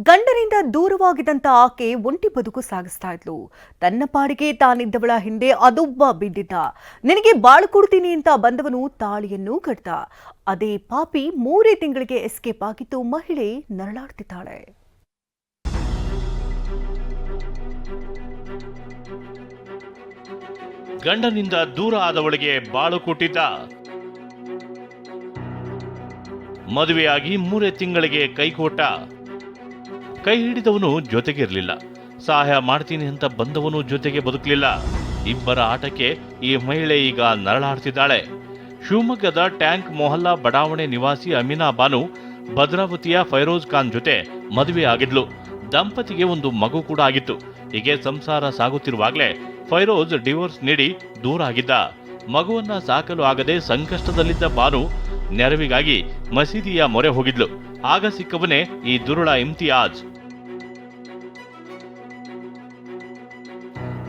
ಗಂಡನಿಂದ ದೂರವಾಗಿದ್ದಂತ ಆಕೆ ಒಂಟಿ ಬದುಕು ಸಾಗಿಸ್ತಾ ಇದ್ಲು. ತನ್ನ ಪಾಡಿಗೆ ತಾನಿದ್ದವಳ ಹಿಂದೆ ಅದೊಬ್ಬ ಬಿದ್ದಿದ್ದ. ನಿನಗೆ ಬಾಳು ಕೊಡ್ತೀನಿ ಅಂತ ಬಂದವನು ತಾಳಿಯನ್ನು ಕಟ್ಟ. ಅದೇ ಪಾಪಿ 3 ತಿಂಗಳಿಗೆ ಎಸ್ಕೇಪ್ ಆಗಿದ್ದು ಮಹಿಳೆ ನರಳಾಡ್ತಿದ್ದಾಳೆ. ಗಂಡನಿಂದ ದೂರ ಆದವಳಿಗೆ ಬಾಳು ಕೊಟ್ಟಿದ್ದ. ಮದುವೆಯಾಗಿ 3 ತಿಂಗಳಿಗೆ ಕೈಕೊಟ್ಟ. ಕೈ ಹಿಡಿದವನು ಜೊತೆಗಿರಲಿಲ್ಲ. ಸಹಾಯ ಮಾಡ್ತೀನಿ ಅಂತ ಬಂದವನು ಜೊತೆಗೆ ಬದುಕಲಿಲ್ಲ. ಇಬ್ಬರ ಆಟಕ್ಕೆ ಈ ಮಹಿಳೆ ಈಗ ನರಳಾಡ್ತಿದ್ದಾಳೆ. ಶಿವಮೊಗ್ಗದ ಟ್ಯಾಂಕ್ ಮೊಹಲ್ಲಾ ಬಡಾವಣೆ ನಿವಾಸಿ ಅಮೀನಾ ಬಾನು ಭದ್ರಾವತಿಯ ಫೈರೋಜ್ ಖಾನ್ ಜೊತೆ ಮದುವೆ ಆಗಿದ್ಲು. ದಂಪತಿಗೆ ಒಂದು ಮಗು ಕೂಡ ಆಗಿತ್ತು. ಹೀಗೆ ಸಂಸಾರ ಸಾಗುತ್ತಿರುವಾಗಲೇ ಫೈರೋಜ್ ಡಿವೋರ್ಸ್ ನೀಡಿ ದೂರ ಆಗಿದ್ದ. ಮಗುವನ್ನ ಸಾಕಲು ಆಗದೆ ಸಂಕಷ್ಟದಲ್ಲಿದ್ದ ಬಾನು ನೆರವಿಗಾಗಿ ಮಸೀದಿಯ ಮೊರೆ ಹೋಗಿದ್ಲು. ಆಗ ಸಿಕ್ಕವನೇ ಈ ದುರುಳ ಇಮ್ತಿಯಾಜ್.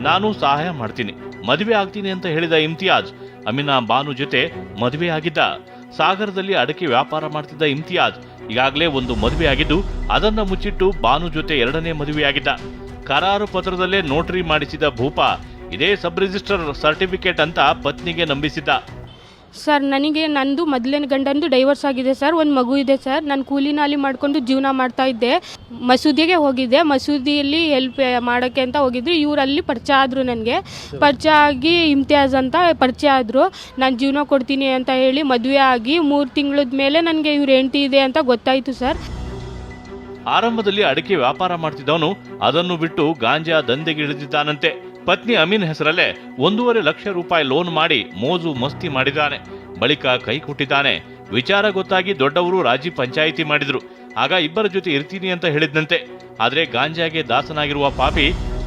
ನಾನು ಸಹಾಯ ಮಾಡ್ತೀನಿ, ಮದುವೆ ಆಗ್ತೀನಿ ಅಂತ ಹೇಳಿದ ಇಮ್ತಿಯಾಜ್ ಅಮೀನಾ ಬಾನು ಜೊತೆ ಮದುವೆ ಆಗಿದ್ದ. ಸಾಗರದಲ್ಲಿ ಅಡಕೆ ವ್ಯಾಪಾರ ಮಾಡ್ತಿದ್ದ ಇಮ್ತಿಯಾಜ್ ಈಗಾಗಲೇ ಒಂದು ಮದುವೆ ಆಗಿದ್ದು ಅದನ್ನ ಮುಚ್ಚಿಟ್ಟು ಬಾನು ಜೊತೆ 2ನೇ ಮದುವೆಯಾಗಿದ್ದ. ಕರಾರು ಪತ್ರದಲ್ಲೇ ನೋಟರಿ ಮಾಡಿಸಿದ ಭೂಪ ಇದೇ ಸಬ್ ರಿಜಿಸ್ಟರ್ ಸರ್ಟಿಫಿಕೇಟ್ ಅಂತ ಪತ್ನಿಗೆ ನಂಬಿಸಿದ್ದ. ಸರ್, ನನಗೆ ನಂದು ಮೊದಲನೇ ಗಂಡಂದು ಡೈವರ್ಸ್ ಆಗಿದೆ ಸರ್. ಒಂದು ಮಗು ಇದೆ ಸರ್. ನಾನು ಕೂಲಿ ನಾಲಿ ಮಾಡಿಕೊಂಡು ಜೀವನ ಮಾಡ್ತಾ ಇದ್ದೆ. ಮಸೂದಿಗೆ ಹೋಗಿದ್ದೆ. ಮಸೂದಿಯಲ್ಲಿ ಹೆಲ್ಪ್ ಮಾಡೋಕ್ಕೆ ಅಂತ ಹೋಗಿದ್ರು. ಇವರಲ್ಲಿ ಪರಿಚಯ ಆದರು. ನನಗೆ ಪರಿಚಯ ಆಗಿ ಇಮ್ತಿಯಾಜ್ ಅಂತ ಪರಿಚಯ ಆದರು. ನಾನು ಜೀವನ ಕೊಡ್ತೀನಿ ಅಂತ ಹೇಳಿ ಮದುವೆ ಆಗಿ 3 ತಿಂಗಳದ ಮೇಲೆ ನನಗೆ ಇವ್ರ ಹೆಂಡತಿ ಇದೆ ಅಂತ ಗೊತ್ತಾಯಿತು ಸರ್. ಆರಂಭದಲ್ಲಿ ಅಡಿಕೆ ವ್ಯಾಪಾರ ಮಾಡ್ತಿದ್ದವನು ಅದನ್ನು ಬಿಟ್ಟು ಗಾಂಜಾ ದಂಧೆಗೆ ಇಳಿದಿದ್ದಾನಂತೆ. ಪತ್ನಿ ಅಮೀನ್ ಹೆಸರಲ್ಲೇ 1.5 ಲಕ್ಷ ರೂಪಾಯಿ ಲೋನ್ ಮಾಡಿ ಮೋಜು ಮಸ್ತಿ ಮಾಡಿದ್ದಾನೆ. ಬಳಿಕ ಕೈ ಕೊಟ್ಟಿದ್ದಾನೆ. ವಿಚಾರ ಗೊತ್ತಾಗಿ ದೊಡ್ಡವರು ರಾಜಿ ಪಂಚಾಯಿತಿ ಮಾಡಿದ್ರು. ಆಗ ಇಬ್ಬರ ಜೊತೆ ಇರ್ತೀನಿ ಅಂತ ಹೇಳಿದ್ದಂತೆ. ಆದ್ರೆ ಗಾಂಜಾಗೆ ದಾಸನಾಗಿರುವ ಪಾಪಿ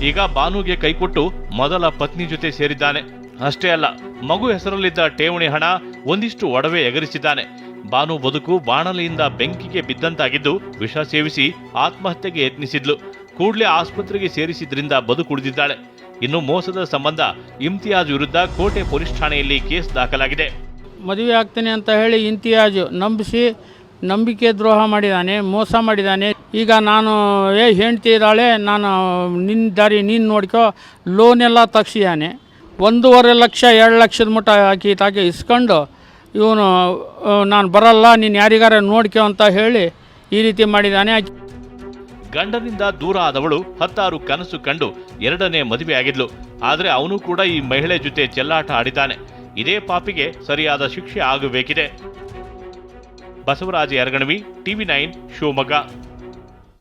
ಈಗ ಬಾನುಗೆ ಕೈಕೊಟ್ಟು ಮೊದಲ ಪತ್ನಿ ಜೊತೆ ಸೇರಿದ್ದಾನೆ. ಅಷ್ಟೇ ಅಲ್ಲ, ಮಗು ಹೆಸರಲ್ಲಿದ್ದ ಠೇವಣಿ ಹಣ, ಒಂದಿಷ್ಟು ಒಡವೆ ಎಗರಿಸಿದ್ದಾನೆ. ಬಾನು ಬದುಕು ಬಾಣಲೆಯಿಂದ ಬೆಂಕಿಗೆ ಬಿದ್ದಂತಾಗಿದ್ದು ವಿಷ ಸೇವಿಸಿ ಆತ್ಮಹತ್ಯೆಗೆ ಯತ್ನಿಸಿದ್ಲು. ಕೂಡಲೇ ಆಸ್ಪತ್ರೆಗೆ ಸೇರಿಸಿದ್ರಿಂದ ಬದುಕುಳಿದಿದ್ದಾಳೆ. ಇನ್ನು ಮೋಸದ ಸಂಬಂಧ ಇಮ್ತಿಯಾಜ್ ವಿರುದ್ಧ ಕೋಟೆ ಪೊಲೀಸ್ ಠಾಣೆಯಲ್ಲಿ ಕೇಸ್ ದಾಖಲಾಗಿದೆ. ಮದುವೆ ಆಗ್ತೇನೆ ಅಂತ ಹೇಳಿ ಇಮ್ತಿಯಾಜ್ ನಂಬಿಕೆ ದ್ರೋಹ ಮಾಡಿದ್ದಾನೆ, ಮೋಸ ಮಾಡಿದ್ದಾನೆ. ಈಗ ನಾನು ಹೆಂಡ್ತಿ ಇದ್ದಾಳೆ, ನಾನು ನಿನ್ನ ದಾರಿ ನೀನು ನೋಡ್ಕೋ, ಲೋನ್ ಎಲ್ಲ ತಗ್ಸಿದ್ದಾನೆ. 1.5 ಲಕ್ಷ 2 ಲಕ್ಷದ ಮಟ್ಟ ತಾಕಿ ಇಸ್ಕೊಂಡು ಇವನು ನಾನು ಬರಲ್ಲ, ನೀನು ಯಾರಿಗಾರ ನೋಡ್ಕೋ ಅಂತ ಹೇಳಿ ಈ ರೀತಿ ಮಾಡಿದ್ದಾನೆ. ಗಂಡನಿಂದ ದೂರ ಆದವಳು 10 ಕನಸು ಕಂಡು 2ನೇ ಮದುವೆಯಾಗಿದ್ಲು. ಆದ್ರೆ ಅವನು ಕೂಡ ಈ ಮಹಿಳೆ ಜೊತೆ ಚೆಲ್ಲಾಟ ಆಡಿದ್ದಾನೆ. ಇದೇ ಪಾಪಿಗೆ ಸರಿಯಾದ ಶಿಕ್ಷೆ ಆಗಬೇಕಿದೆ. ಬಸವರಾಜ ಯರಗಣವಿ, TV9 ಶಿವಮೊಗ್ಗ.